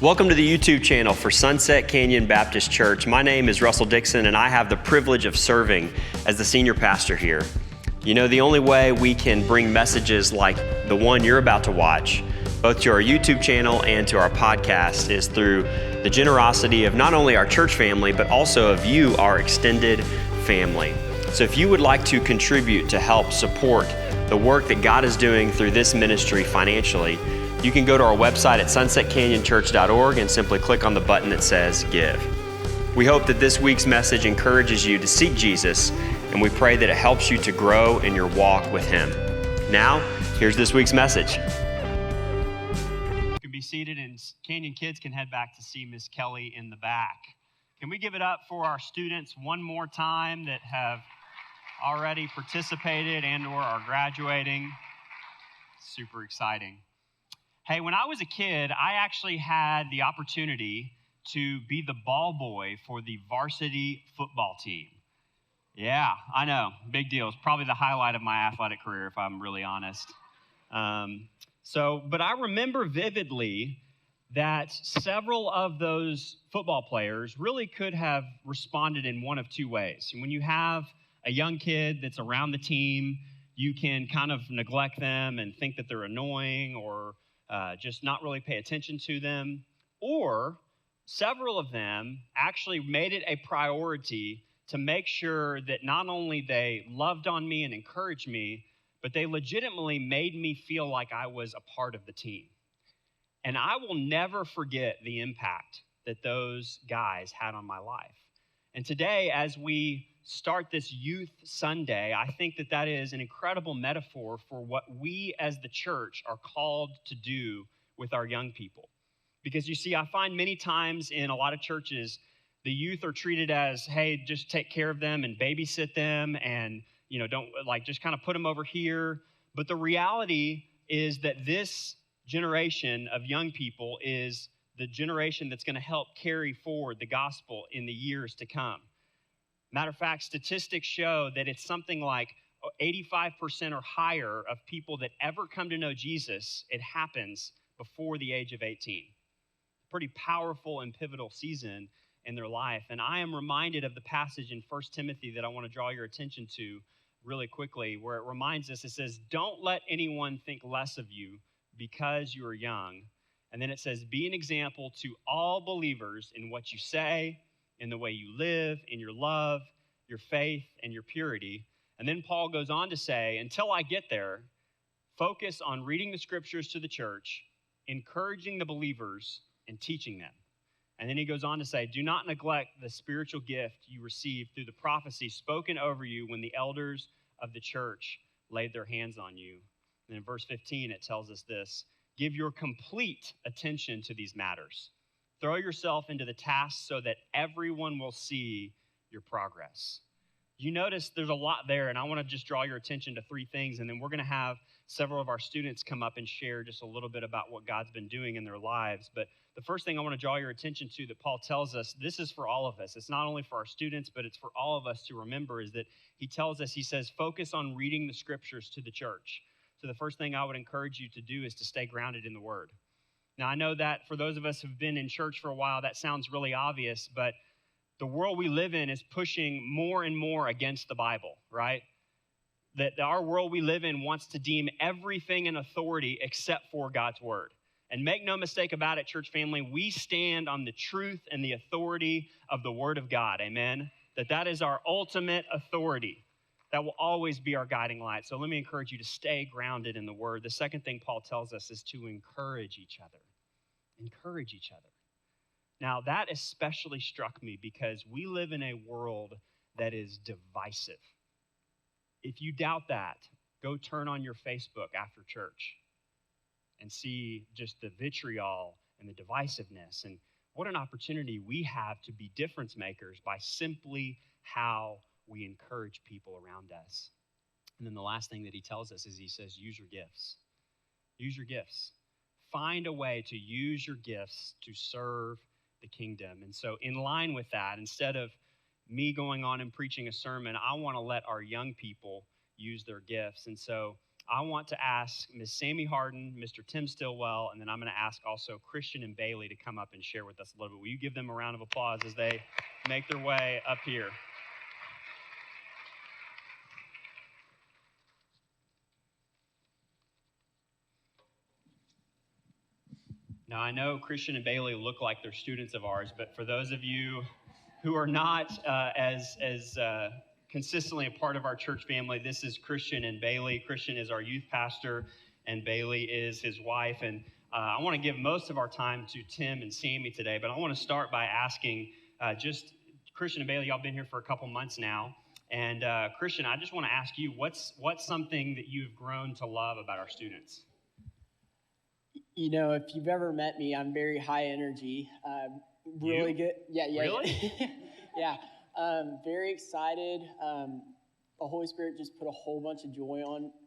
Welcome to the YouTube channel for Sunset Canyon Baptist Church. My name is Russell Dixon, and I have the privilege of serving as the senior pastor here. You know, the only way we can bring messages like the one you're about to watch, both to our YouTube channel and to our podcast, is through the generosity of not only our church family, but also of you, our extended family. So if you would like to contribute to help support the work that God is doing through this ministry financially, you can go to our website at sunsetcanyonchurch.org and simply click on the button that says Give. We hope that this week's message encourages you to seek Jesus, and we pray that it helps you to grow in your walk with Him. Now, here's this week's message. You can be seated, and Canyon kids can head back to see Miss Kelly in the back. Can we give it up for our students one more time that have already participated and or are graduating? Super exciting. Hey, when I was a kid, I actually had the opportunity to be the ball boy for the varsity football team. Yeah, I know, big deal. It's probably the highlight of my athletic career, if I'm really honest. But I remember vividly that several of those football players really could have responded in one of two ways. When you have a young kid that's around the team, you can kind of neglect them and think that they're annoying or just not really pay attention to them. Or several of them actually made it a priority to make sure that not only they loved on me and encouraged me, but they legitimately made me feel like I was a part of the team. And I will never forget the impact that those guys had on my life. And today, as we start this Youth Sunday, I think that that is an incredible metaphor for what we as the church are called to do with our young people. Because you see, I find many times in a lot of churches, the youth are treated as, hey, just take care of them and babysit them and, don't just kind of put them over here. But the reality is that this generation of young people is the generation that's going to help carry forward the gospel in the years to come. Matter of fact, statistics show that it's something like 85% or higher of people that ever come to know Jesus, it happens before the age of 18. Pretty powerful and pivotal season in their life. And I am reminded of the passage in 1 Timothy that I want to draw your attention to really quickly, where it reminds us, it says, don't let anyone think less of you because you are young. And then it says, be an example to all believers in what you say, in the way you live, in your love, your faith, and your purity. And then Paul goes on to say, until I get there, focus on reading the scriptures to the church, encouraging the believers, and teaching them. And then he goes on to say, do not neglect the spiritual gift you received through the prophecy spoken over you when the elders of the church laid their hands on you. And in verse 15, it tells us this, give your complete attention to these matters. Throw yourself into the task so that everyone will see your progress. You notice there's a lot there, and I want to just draw your attention to three things, and then we're going to have several of our students come up and share just a little bit about what God's been doing in their lives. But the first thing I want to draw your attention to that Paul tells us, this is for all of us. It's not only for our students, but it's for all of us to remember, is that he tells us, he says, focus on reading the scriptures to the church. So the first thing I would encourage you to do is to stay grounded in the Word. Now, I know that for those of us who've been in church for a while, that sounds really obvious, but the world we live in is pushing more and more against the Bible, right? That our world we live in wants to deem everything an authority except for God's Word. And make no mistake about it, church family, we stand on the truth and the authority of the Word of God, amen? That is our ultimate authority. That will always be our guiding light. So let me encourage you to stay grounded in the Word. The second thing Paul tells us is to encourage each other. Encourage each other. Now, that especially struck me because we live in a world that is divisive. If you doubt that, go turn on your Facebook after church and see just the vitriol and the divisiveness. And what an opportunity we have to be difference makers by simply how we encourage people around us. And then the last thing that he tells us is he says, use your gifts. Use your gifts. Find a way to use your gifts to serve the kingdom. And so in line with that, instead of me going on and preaching a sermon, I want to let our young people use their gifts. And so I want to ask Ms. Sammy Harden, Mr. Tim Stillwell, and then I'm going to ask also Christian and Bailey to come up and share with us a little bit. Will you give them a round of applause as they make their way up here? Now, I know Christian and Bailey look like they're students of ours, but for those of you who are not as consistently a part of our church family, this is Christian and Bailey. Christian is our youth pastor, and Bailey is his wife. And I want to give most of our time to Tim and Sammy today, but I want to start by asking just Christian and Bailey, y'all been here for a couple months now. And Christian, I just want to ask you, what's something that you've grown to love about our students? You know, if you've ever met me, I'm very high energy. Really good. Yeah. Really? Yeah. Very excited. The Holy Spirit just put a whole bunch of joy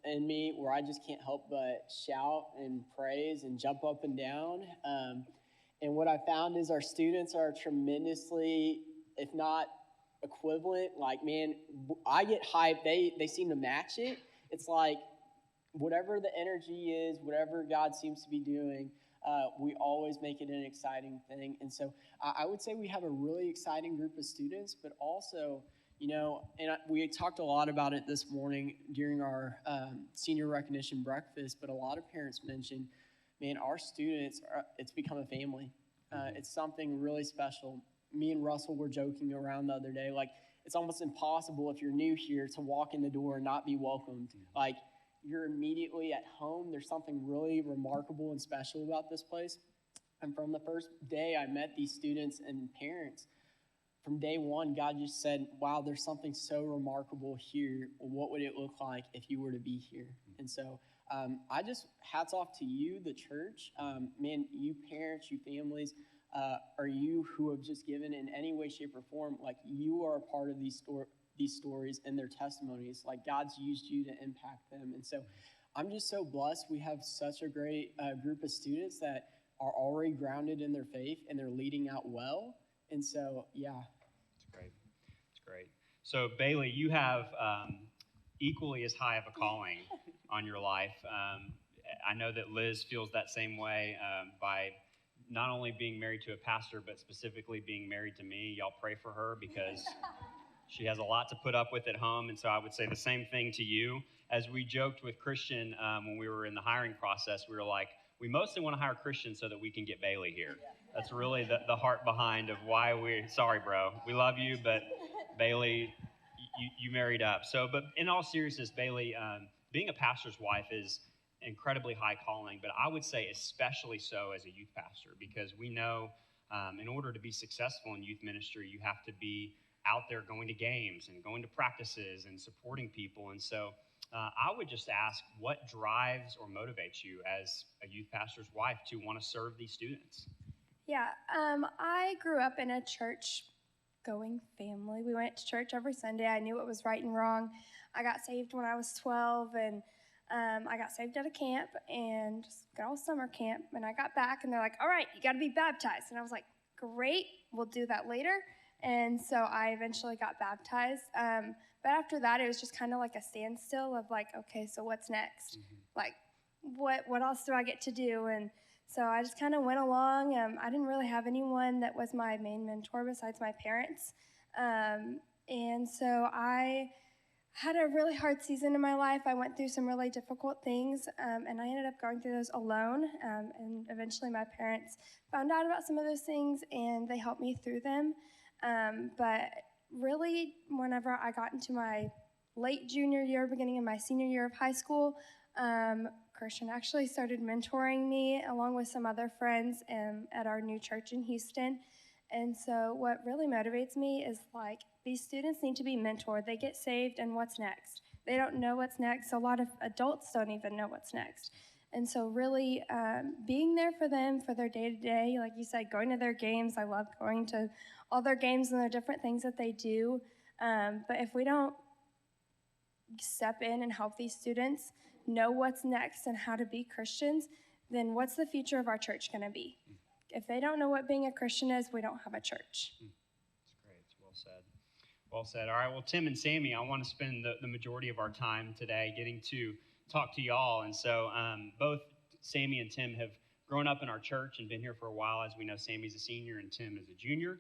in me where I just can't help but shout and praise and jump up and down. And what I found is our students are tremendously, if not equivalent, like, man, I get hyped. They seem to match it. It's like, whatever the energy is, whatever God seems to be doing, we always make it an exciting thing. And so I would say we have a really exciting group of students, but also, you know, and we talked a lot about it this morning during our senior recognition breakfast, but a lot of parents mentioned, man, our students, it's become a family. It's something really special. Me and Russell were joking around the other day, like, it's almost impossible if you're new here to walk in the door and not be welcomed. Like, you're immediately at home. There's something really remarkable and special about this place. And from the first day I met these students and parents, from day one, God just said, wow, there's something so remarkable here. What would it look like if you were to be here? And so I just, hats off to you, the church. Man, you parents, you families, are you who have just given in any way, shape, or form, like, you are a part of these stories and their testimonies. Like, God's used you to impact them. And so I'm just so blessed. We have such a great group of students that are already grounded in their faith and they're leading out well. And so, yeah. It's great. It's great. So, Bailey, you have equally as high of a calling on your life. I know that Liz feels that same way by not only being married to a pastor, but specifically being married to me. Y'all pray for her because she has a lot to put up with at home, and so I would say the same thing to you. As we joked with Christian when we were in the hiring process, we were like, we mostly want to hire Christian so that we can get Bailey here. That's really the heart behind of why sorry, bro. We love you, but Bailey, you married up. So, but in all seriousness, Bailey, being a pastor's wife is incredibly high calling, but I would say especially so as a youth pastor, because we know in order to be successful in youth ministry, you have to be out there going to games and going to practices and supporting people. And so I would just ask, what drives or motivates you as a youth pastor's wife to want to serve these students? Yeah, I grew up in a church-going family. We went to church every Sunday. I knew what was right and wrong. I got saved when I was 12, and I got saved at a camp, and just good old summer camp. And I got back, and they're like, all right, you got to be baptized. And I was like, great, we'll do that later. And so I eventually got baptized. But after that, it was just kind of like a standstill of like, okay, so what's next? Like, what else do I get to do? And so I just kind of went along. I didn't really have anyone that was my main mentor besides my parents. And so I had a really hard season in my life. I went through some really difficult things, and I ended up going through those alone. And eventually my parents found out about some of those things, and they helped me through them. But really, whenever I got into my late junior year, beginning of my senior year of high school, Christian actually started mentoring me along with some other friends at our new church in Houston. And so what really motivates me is like, these students need to be mentored. They get saved, and what's next? They don't know what's next. A lot of adults don't even know what's next. And so really being there for them for their day-to-day, like you said, going to their games. I love going to all their games and the different things that they do. But if we don't step in and help these students know what's next and how to be Christians, then what's the future of our church going to be? If they don't know what being a Christian is, we don't have a church. That's great. It's well said. Well said. All right, well, Tim and Sammy, I want to spend the majority of our time today getting to talk to y'all. And so both Sammy and Tim have grown up in our church and been here for a while. As we know, Sammy's a senior and Tim is a junior.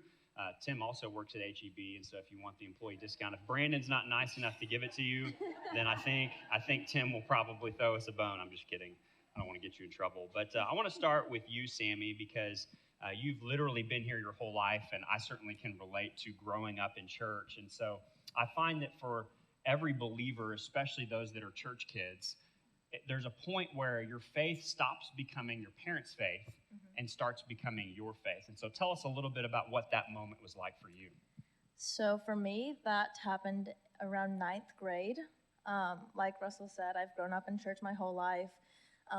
Tim also works at HEB, and so if you want the employee discount, if Brandon's not nice enough to give it to you, then I think Tim will probably throw us a bone. I'm just kidding. I don't want to get you in trouble. But I want to start with you, Sammy, because you've literally been here your whole life, and I certainly can relate to growing up in church. And so I find that for every believer, especially those that are church kids, there's a point where your faith stops becoming your parents' faith and starts becoming your faith. And so tell us a little bit about what that moment was like for you. So for me, that happened around 9th grade. Like Russell said, I've grown up in church my whole life.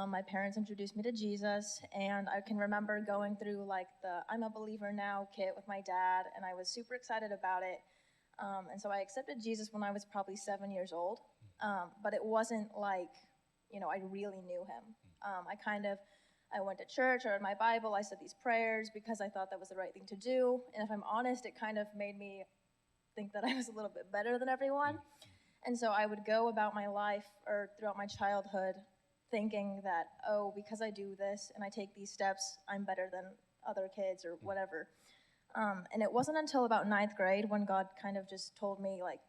My parents introduced me to Jesus, and I can remember going through like the I'm a believer now kit with my dad, and I was super excited about it. And so I accepted Jesus when I was probably 7 years old, but it wasn't like, I really knew him. I went to church, I read my Bible, I said these prayers because I thought that was the right thing to do. And if I'm honest, it kind of made me think that I was a little bit better than everyone. And so I would go about my life or throughout my childhood thinking that, because I do this and I take these steps, I'm better than other kids or whatever. And it wasn't until about 9th grade when God kind of just told me, like,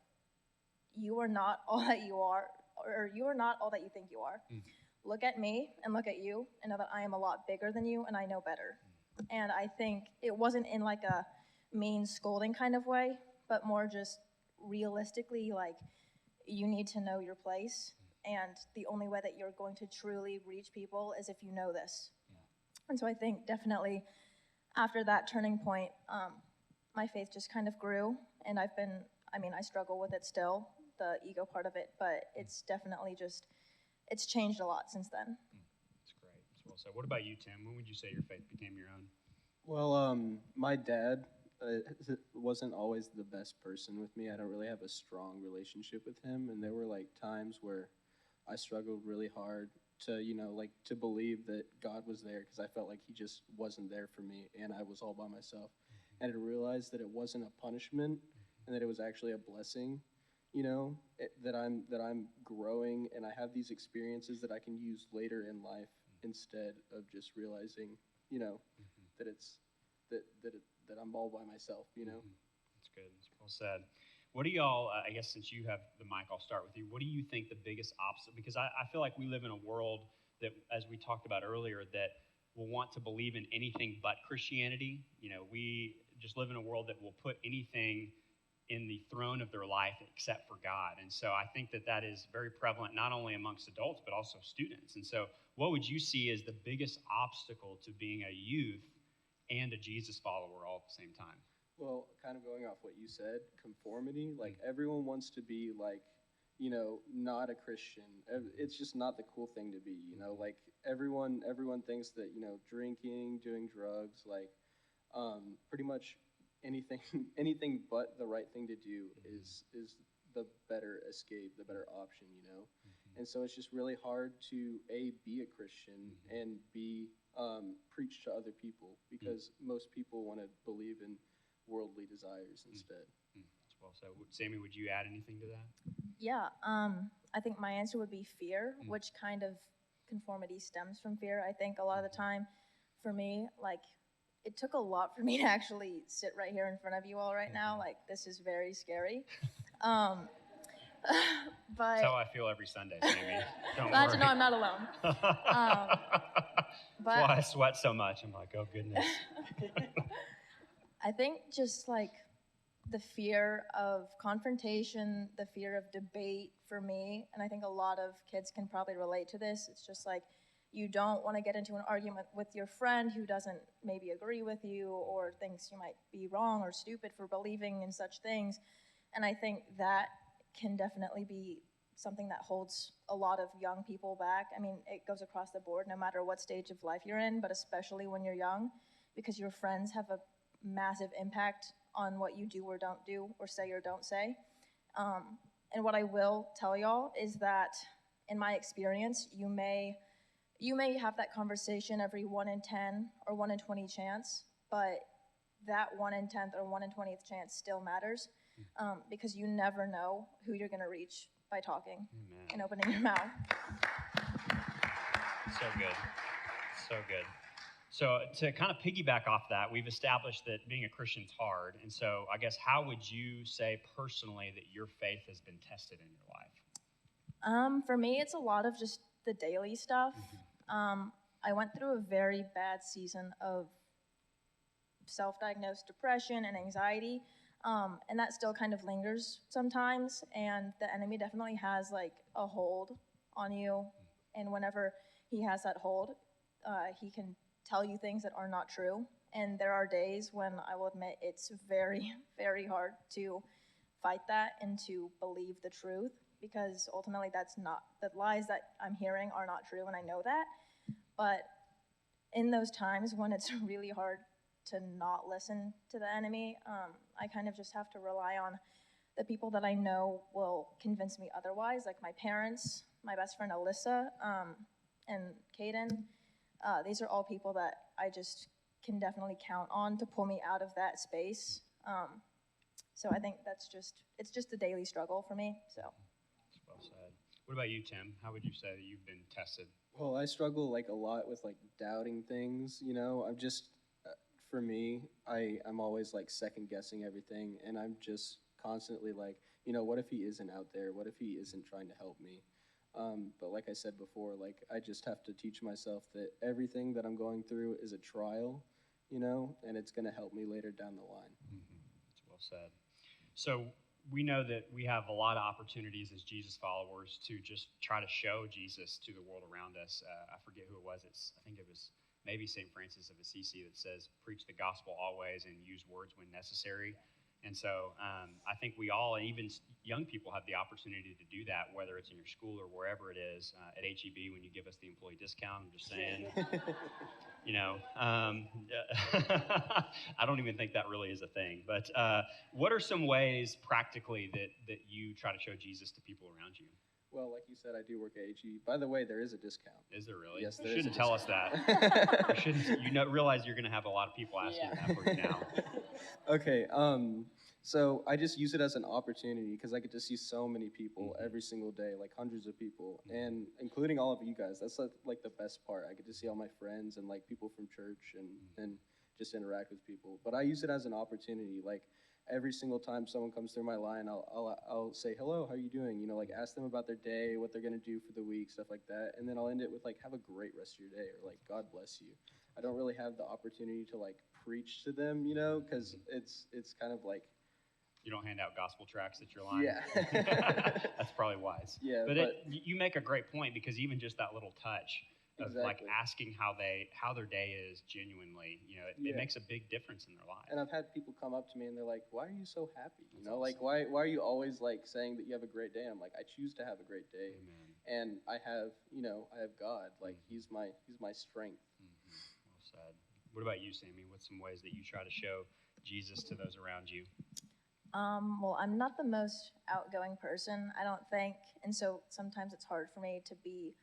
you are not all that you are, or you are not all that you think you are. Look at me and look at you and know that I am a lot bigger than you and I know better. And I think it wasn't in like a mean scolding kind of way, but more just realistically, like, you need to know your place. And the only way that you're going to truly reach people is if you know this. And so I think definitely after that turning point, my faith just kind of grew. And I struggle with it still, the ego part of it, but it's definitely it's changed a lot since then. That's great. That's well said. What about you, Tim? When would you say your faith became your own? Well, my dad wasn't always the best person with me. I don't really have a strong relationship with him, and there were like times where I struggled really hard to, to believe that God was there because I felt like he just wasn't there for me and I was all by myself. And I realized that it wasn't a punishment and that it was actually a blessing, that I'm growing and I have these experiences that I can use later in life instead of just realizing, that it's that I'm all by myself, That's good. That's well said. What do y'all, I guess since you have the mic, I'll start with you. What do you think the biggest obstacle, because I feel like we live in a world that, as we talked about earlier, that will want to believe in anything but Christianity. We just live in a world that will put anything in the throne of their life except for God. And so I think that is very prevalent, not only amongst adults, but also students. And so what would you see as the biggest obstacle to being a youth and a Jesus follower all at the same time? Well, kind of going off what you said, conformity, like everyone wants to be like, not a Christian. It's just not the cool thing to be, like everyone thinks that, drinking, doing drugs, like pretty much anything but the right thing to do is the better escape, the better option, And so it's just really hard to be a Christian and B, preach to other people because most people want to believe in worldly desires instead. That's well said. Sammy, would you add anything to that? Yeah, I think my answer would be fear, which kind of conformity stems from fear. I think a lot of the time for me, like, it took a lot for me to actually sit right here in front of you all right now. Like, this is very scary. But that's how I feel every Sunday, Sammy. Don't glad worry. to know I'm not alone. But that's why I sweat so much. I'm like, oh, goodness. I think just like the fear of confrontation, the fear of debate for me, and I think a lot of kids can probably relate to this. It's just like you don't want to get into an argument with your friend who doesn't maybe agree with you or thinks you might be wrong or stupid for believing in such things. And I think that can definitely be something that holds a lot of young people back. I mean, it goes across the board no matter what stage of life you're in, but especially when you're young, because your friends have a massive impact on what you do or don't do or say or don't say. And what I will tell y'all is that in my experience, you may have that conversation every 1 in 10 or 1 in 20 chance, but that 1 in 10th or 1 in 20th chance still matters because you never know who you're going to reach by talking and opening your mouth. So good. So good. So to kind of piggyback off that, we've established that being a Christian is hard. And so I guess how would you say personally that your faith has been tested in your life? For me, it's a lot of just the daily stuff. I went through a very bad season of self-diagnosed depression and anxiety, and that still kind of lingers sometimes. And the enemy definitely has like a hold on you, and whenever he has that hold, he can tell you things that are not true. And there are days when I will admit it's very, very hard to fight that and to believe the truth, because ultimately that's not, the lies that I'm hearing are not true, and I know that. But in those times when it's really hard to not listen to the enemy, I kind of just have to rely on the people that I know will convince me otherwise, like my parents, my best friend Alyssa, and Kaden. These are all people that I just can definitely count on to pull me out of that space. So I think it's just a daily struggle for me. So. That's well said. What about you, Tim? How would you say that you've been tested? Well, I struggle like a lot with like doubting things. I'm just, for me, I'm always like second guessing everything, and I'm just constantly like, what if he isn't out there? What if he isn't trying to help me? But like I said before, like I just have to teach myself that everything that I'm going through is a trial, and it's going to help me later down the line. That's well said. So we know that we have a lot of opportunities as Jesus followers to just try to show Jesus to the world around us. I forget who it was. I think it was maybe St. Francis of Assisi that says, preach the gospel always and use words when necessary. And so I think we all, and even young people, have the opportunity to do that, whether it's in your school or wherever it is. At HEB, when you give us the employee discount, I'm just saying, I don't even think that really is a thing. But what are some ways practically that you try to show Jesus to people around you? Well, like you said, I do work at HEB. By the way, there is a discount. Is there really? Yes, there you is shouldn't a tell us that. You shouldn't. Realize you're going to have a lot of people asking that for you now. Okay. So I just use it as an opportunity because I get to see so many people every single day, like hundreds of people, and including all of you guys. That's like the best part. I get to see all my friends and like people from church and just interact with people. But I use it as an opportunity. Like every single time someone comes through my line, I'll say, hello, how are you doing? Like ask them about their day, what they're going to do for the week, stuff like that. And then I'll end it with like, have a great rest of your day, or like, God bless you. I don't really have the opportunity to like preach to them, because it's kind of like, you don't hand out gospel tracts at your line. Yeah. That's probably wise. Yeah. But you make a great point, because even just that little touch of like asking how their day is genuinely, it makes a big difference in their life. And I've had people come up to me and they're like, why are you so happy? Like why are you always like saying that you have a great day? I'm like, I choose to have a great day. Amen. And I have God. Like he's my strength. Well said. What about you, Sammy? What's some ways that you try to show Jesus to those around you? Well, I'm not the most outgoing person, I don't think. And so sometimes it's hard for me to be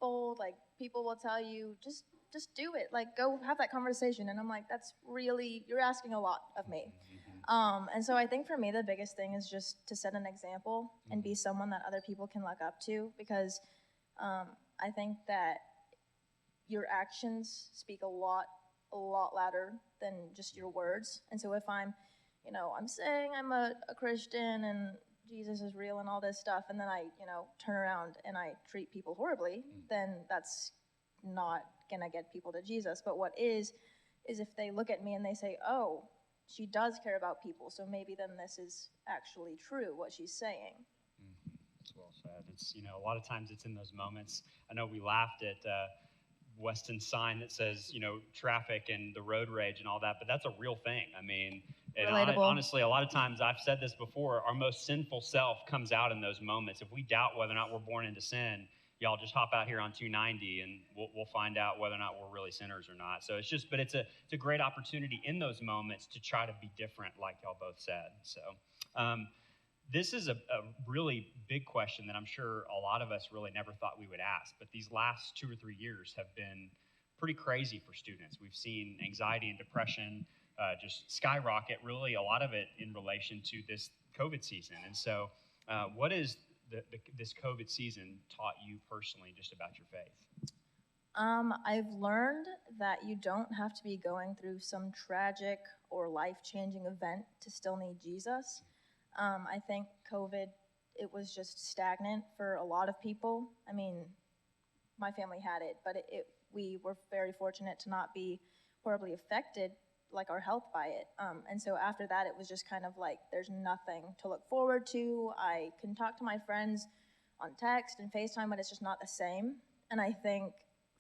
bold. Like people will tell you, just do it. Like go have that conversation. And I'm like, you're asking a lot of me. And so I think for me, the biggest thing is just to set an example and be someone that other people can look up to, because I think that your actions speak a lot louder than just your words. And so if I'm saying I'm a Christian and Jesus is real and all this stuff, and then I, turn around and I treat people horribly, then that's not gonna get people to Jesus. But what is if they look at me and they say, oh, she does care about people, so maybe then this is actually true, what she's saying. That's well said. It's, a lot of times it's in those moments. I know we laughed at Weston's sign that says, traffic and the road rage and all that, but that's a real thing. I mean, and honestly, a lot of times, I've said this before, our most sinful self comes out in those moments. If we doubt whether or not we're born into sin, y'all just hop out here on 290 and we'll find out whether or not we're really sinners or not. So it's a great opportunity in those moments to try to be different, like y'all both said. So this is a really big question that I'm sure a lot of us really never thought we would ask. But these last 2 or 3 years have been pretty crazy for students. We've seen anxiety and depression just skyrocket, really a lot of it in relation to this COVID season. And so what is this COVID season taught you personally just about your faith? I've learned that you don't have to be going through some tragic or life-changing event to still need Jesus. I think COVID, it was just stagnant for a lot of people. I mean, my family had it, but we were very fortunate to not be horribly affected, like our health, by it. And so after that, it was just kind of like there's nothing to look forward to. I can talk to my friends on text and FaceTime, but it's just not the same. And I think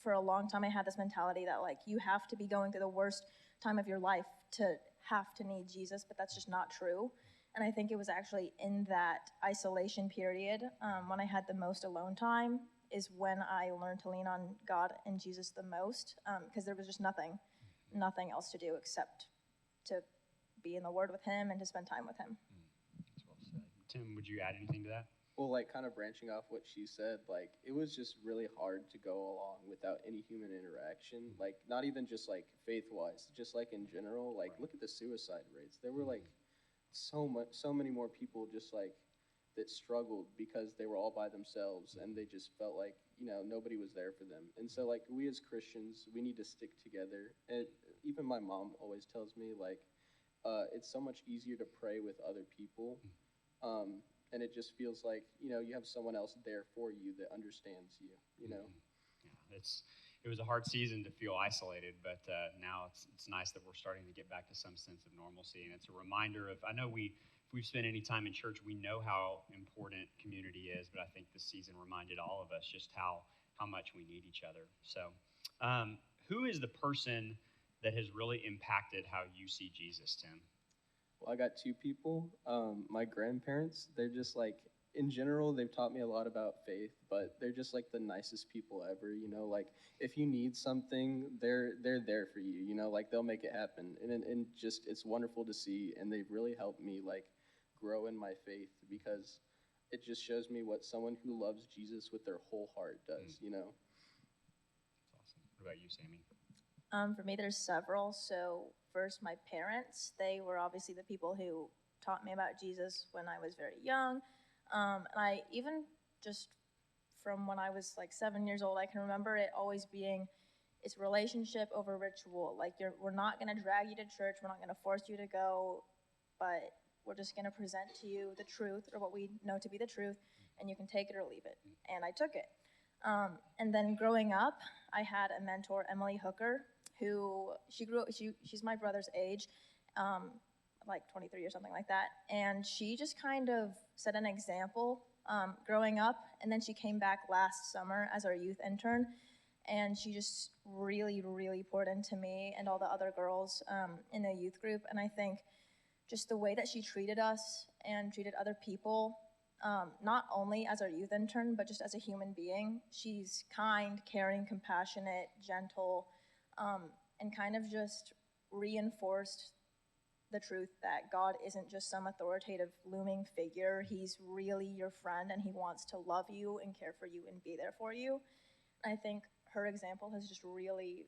for a long time I had this mentality that like you have to be going through the worst time of your life to have to need Jesus, but that's just not true. And I think it was actually in that isolation period when I had the most alone time is when I learned to lean on God and Jesus the most, because there was just nothing else to do except to be in the Word with Him and to spend time with Him. That's well said. Tim, would you add anything to that? Well, like kind of branching off what she said, like it was just really hard to go along without any human interaction. Like not even just like faith-wise, just like in general. Like look at the suicide rates. There were like so many more people just like that struggled because they were all by themselves and they just felt like nobody was there for them. And so like we as Christians, we need to stick together. And even my mom always tells me like it's so much easier to pray with other people. And it just feels like you have someone else there for you that understands you. Yeah, it was a hard season to feel isolated, but now it's nice that we're starting to get back to some sense of normalcy, and it's a reminder of. I know if we've spent any time in church, we know how important community is, but I think this season reminded all of us just how much we need each other. So, who is the person that has really impacted how you see Jesus, Tim? Well, I got two people. My grandparents, they're just like, in general, they've taught me a lot about faith, but they're just like the nicest people ever. Like if you need something, they're there for you. Like they'll make it happen, and just it's wonderful to see. And they've really helped me like grow in my faith because it just shows me what someone who loves Jesus with their whole heart does. That's awesome. What about you, Sammy? For me, there's several. So first, my parents. They were obviously the people who taught me about Jesus when I was very young. And I even just from when I was like 7 years old, I can remember it always being it's relationship over ritual. Like we're not going to drag you to church. We're not going to force you to go, but we're just going to present to you the truth or what we know to be the truth, and you can take it or leave it. And I took it. And then growing up, I had a mentor, Emily Hooker, who she's my brother's age, like 23 or something like that. And she just kind of set an example growing up. And then she came back last summer as our youth intern. And she just really, really poured into me and all the other girls in the youth group. And I think just the way that she treated us and treated other people, not only as our youth intern, but just as a human being. She's kind, caring, compassionate, gentle, and kind of just reinforced the truth that God isn't just some authoritative looming figure. He's really your friend, and He wants to love you and care for you and be there for you. I think her example has just really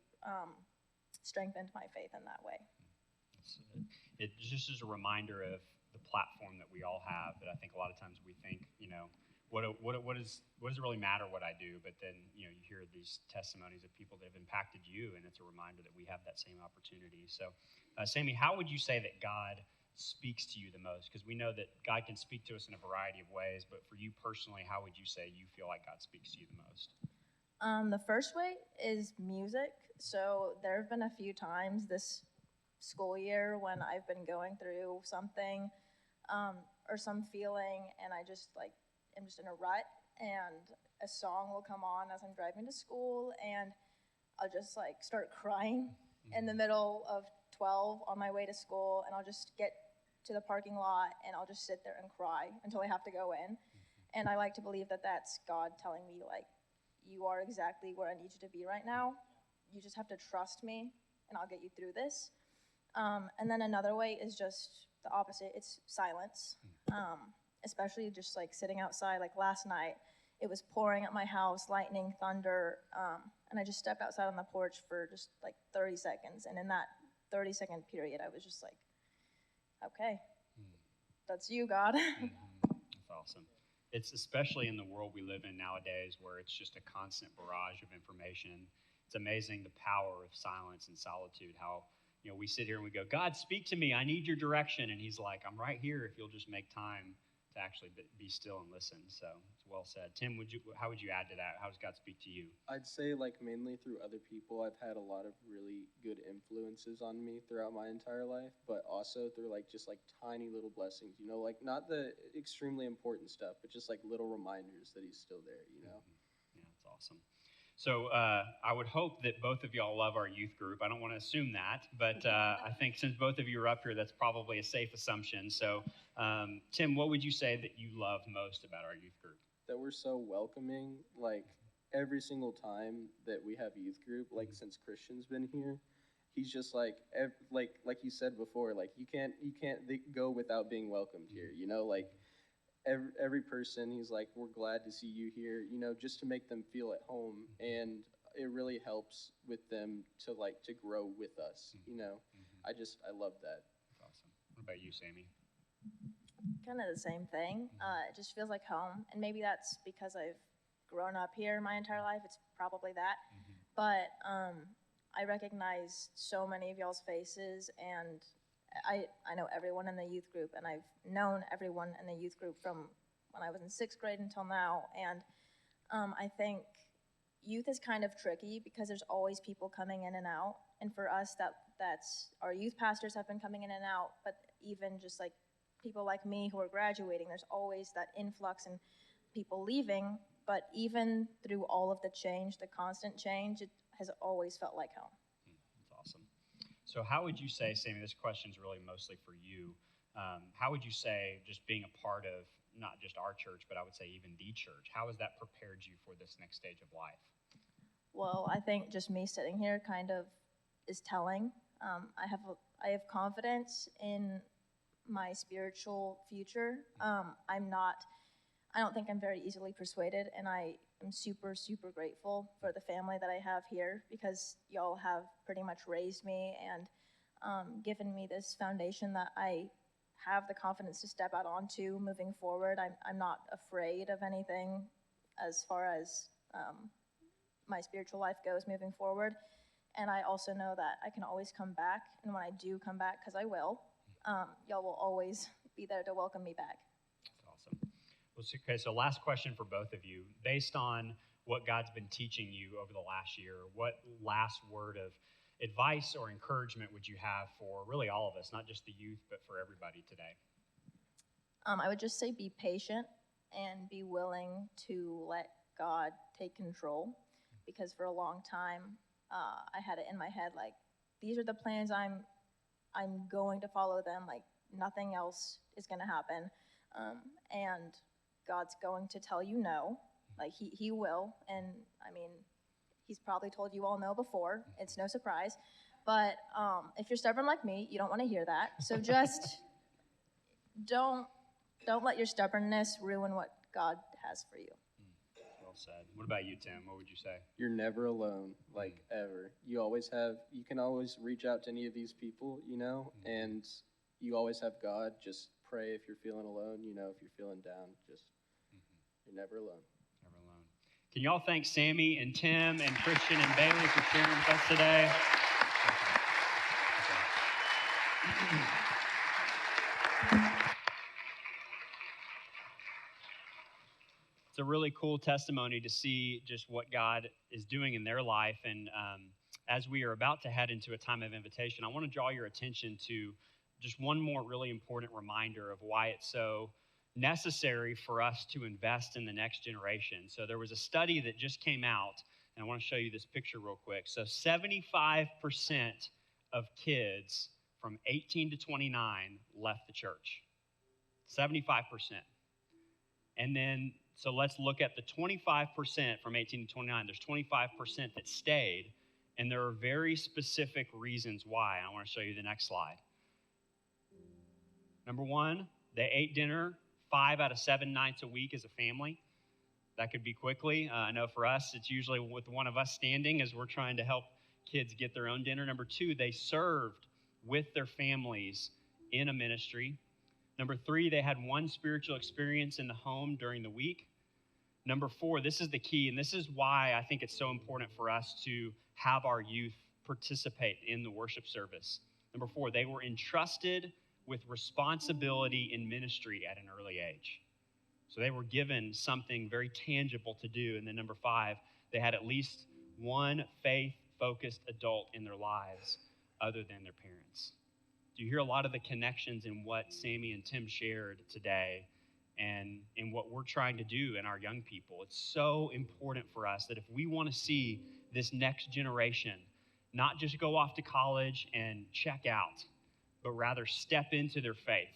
strengthened my faith in that way. It just is a reminder of the platform that we all have. That I think a lot of times we think, what does it really matter what I do? But then, you hear these testimonies of people that have impacted you, and it's a reminder that we have that same opportunity. So, Sammy, how would you say that God speaks to you the most? Because we know that God can speak to us in a variety of ways, but for you personally, how would you say you feel like God speaks to you the most? The first way is music. So there have been a few times this school year when I've been going through something or some feeling, and I just am just in a rut, and a song will come on as I'm driving to school, and I'll just start crying in the middle of 12 on my way to school, and I'll just get to the parking lot and I'll just sit there and cry until I have to go in. And I like to believe that that's God telling me, you are exactly where I need you to be right now. You just have to trust me, and I'll get you through this. And then another way is just the opposite. It's silence, especially just sitting outside. Like last night, it was pouring at my house, lightning, thunder, and I just stepped outside on the porch for just 30 seconds. And in that 30-second period, I was just okay, that's you, God. That's awesome. It's especially in the world we live in nowadays where it's just a constant barrage of information. it's amazing the power of silence and solitude, how, we sit here and we go, God, speak to me. I need your direction. And he's like, I'm right here if you'll just make time to actually be still and listen. So it's well said. Tim, how would you add to that? How does God speak to you? I'd say mainly through other people. I've had a lot of really good influences on me throughout my entire life, but also through just tiny little blessings, not the extremely important stuff, but just little reminders that he's still there, Mm-hmm. Yeah, that's awesome. So I would hope that both of y'all love our youth group. I don't want to assume that, but I think since both of you are up here, that's probably a safe assumption. So Tim, what would you say that you love most about our youth group? That we're so welcoming, every single time that we have youth group, since Christian's been here, he's just like you said before, you can't go without being welcomed here, every person, he's like, we're glad to see you here, just to make them feel at home. And it really helps with them to grow with us, I love that. That's awesome. What about you, Sammy? Kind of the same thing. It just feels like home. And maybe that's because I've grown up here my entire life. It's probably that. But I recognize so many of y'all's faces, and I know everyone in the youth group, and I've known everyone in the youth group from when I was in 6th grade until now. And I think youth is kind of tricky because there's always people coming in and out. And for us, that's our youth pastors have been coming in and out, but even just people like me who are graduating, there's always that influx and people leaving. But even through all of the change, the constant change, it has always felt like home. That's awesome. So how would you say, Sammy, this question is really mostly for you, how would you say just being a part of not just our church, but I would say even the church, how has that prepared you for this next stage of life? Well, I think just me sitting here kind of is telling. I have confidence in my spiritual future. I don't think I'm very easily persuaded, and I am super, super grateful for the family that I have here, because y'all have pretty much raised me and given me this foundation that I have the confidence to step out onto moving forward. I'm not afraid of anything as far as my spiritual life goes moving forward. And I also know that I can always come back, and when I do come back, because I will, y'all will always be there to welcome me back. That's awesome. Well, okay, so last question for both of you. Based on what God's been teaching you over the last year, what last word of advice or encouragement would you have for really all of us, not just the youth, but for everybody today? I would just say be patient and be willing to let God take control, because for a long time, I had it in my head, these are the plans, I'm going to follow them, nothing else is going to happen. And God's going to tell you no, he will. And I mean, he's probably told you all no before. It's no surprise. But if you're stubborn like me, you don't want to hear that. So just don't let your stubbornness ruin what God has for you. Well said. What about you, Tim? What would you say? You're never alone, ever. You can always reach out to any of these people, and you always have God. Just pray if you're feeling alone, if you're feeling down, just, you're never alone. Never alone. Can y'all thank Sammy and Tim and Christian and Bailey for sharing with us today? It's a really cool testimony to see just what God is doing in their life. And as we are about to head into a time of invitation, I want to draw your attention to just one more really important reminder of why it's so necessary for us to invest in the next generation. So there was a study that just came out, and I want to show you this picture real quick. So 75% of kids from 18 to 29 left the church. 75%. And then, so let's look at the 25% from 18 to 29. There's 25% that stayed, and there are very specific reasons why. I want to show you the next slide. Number one, they ate dinner 5 out of 7 nights a week as a family. That could be quickly. I know for us, it's usually with one of us standing as we're trying to help kids get their own dinner. Number two, they served with their families in a ministry. Number three, they had one spiritual experience in the home during the week. Number 4, this is the key, and this is why I think it's so important for us to have our youth participate in the worship service. Number 4, they were entrusted with responsibility in ministry at an early age. So they were given something very tangible to do. And then number 5, they had at least one faith-focused adult in their lives other than their parents. Do you hear a lot of the connections in what Sammy and Tim shared today and in what we're trying to do in our young people? It's so important for us that if we want to see this next generation not just go off to college and check out, but rather step into their faith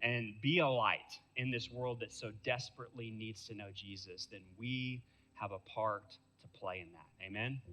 and be a light in this world that so desperately needs to know Jesus, then we have a part to play in that. Amen?